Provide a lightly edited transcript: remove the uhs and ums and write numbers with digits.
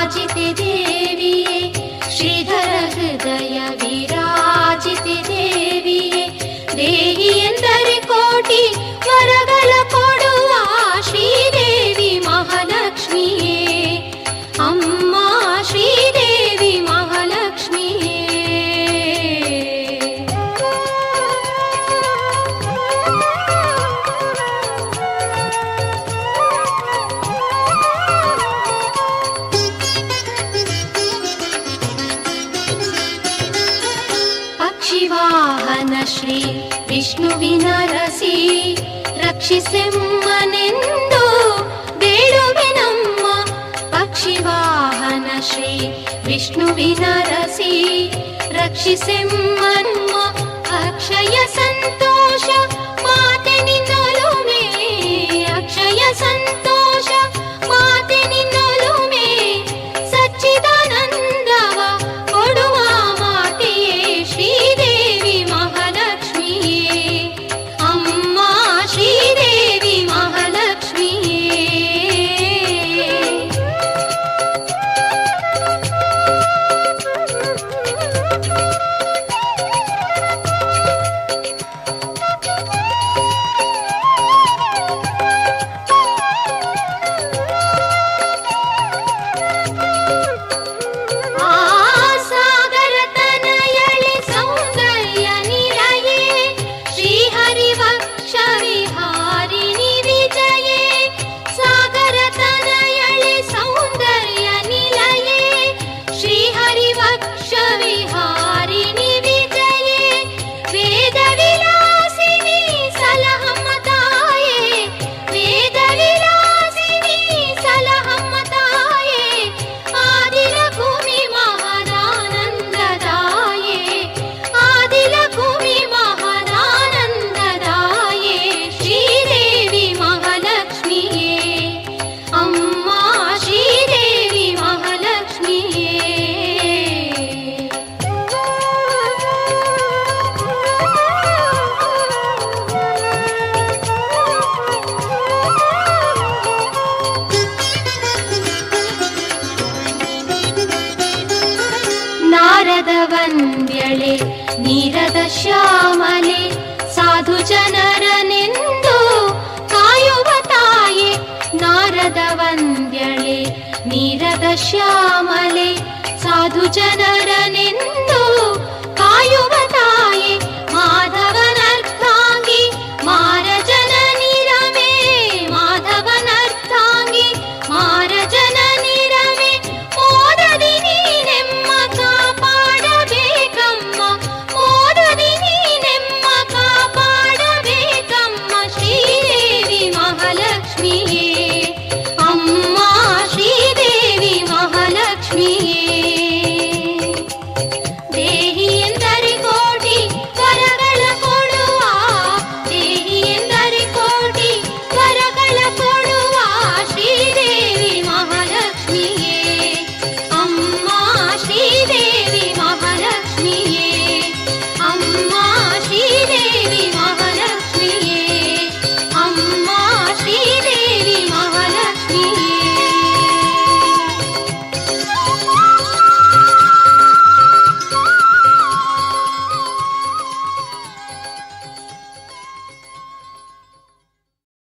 विराजिते देविये श्रीधर हृदय विराजिते देविये देहि ಎಂದರೆ ಕೋಟಿ ವರಗಳ ಕೊಡುವ ಶ್ರೀದೇವಿ ಮಹಾಲಕ್ಷ್ಮಿಯೇ ಅಮ್ಮ ಶ್ರೀದೇವಿ ಮಹಾಲಕ್ಷ್ಮಿಯೇ. ಪಕ್ಷಿವಾಹನ ಶ್ರೀ ವಿಷ್ಣುವಿನ ರಸಿ ರಕ್ಷಿಸೆಮ್ಮನೆಂದು ಬೇಡುವೆನಮ್ಮ. ಪಕ್ಷಿವಾಹನ ಶ್ರೀ ವಿಷ್ಣುವಿನ ರಸಿ ರಕ್ಷಿಸೆಮ್ಮಮ್ಮ. ಅಕ್ಷಯ ಸಂತೋಷ ಮಾತೆ ನಿನ್ನೊಲುಮೆ ಅಕ್ಷಯ ಸಂತೋಷ ಮಾತೆ ನಿನ್ನೊಲುಮೆ ಸಚ್ಚಿದಾನಂದವ ಕೊಡುವ ಮಾತೆಯೇ ಶ್ರೀದೇವಿ ಮಹಾಲಕ್ಷ್ಮಿಯೇ ಅಮ್ಮ ಶ್ರೀದೇವಿ ಮಹಾಲಕ್ಷ್ಮಿಯೇ. ನಾರದ ವಂದ್ಯಳೆ ನೀರದ ಶ್ಯಾಮಲೆ ಸಾಧು ಜನರನೆಂದು ಕಾಯುವ ತಾಯೆ. ನಾರದ ವಂದ್ಯಳೆ ನೀರದ ಶ್ಯಾಮಲೆ ಸಾಧು ಜನರನೆಂದು ಕಾಯುವ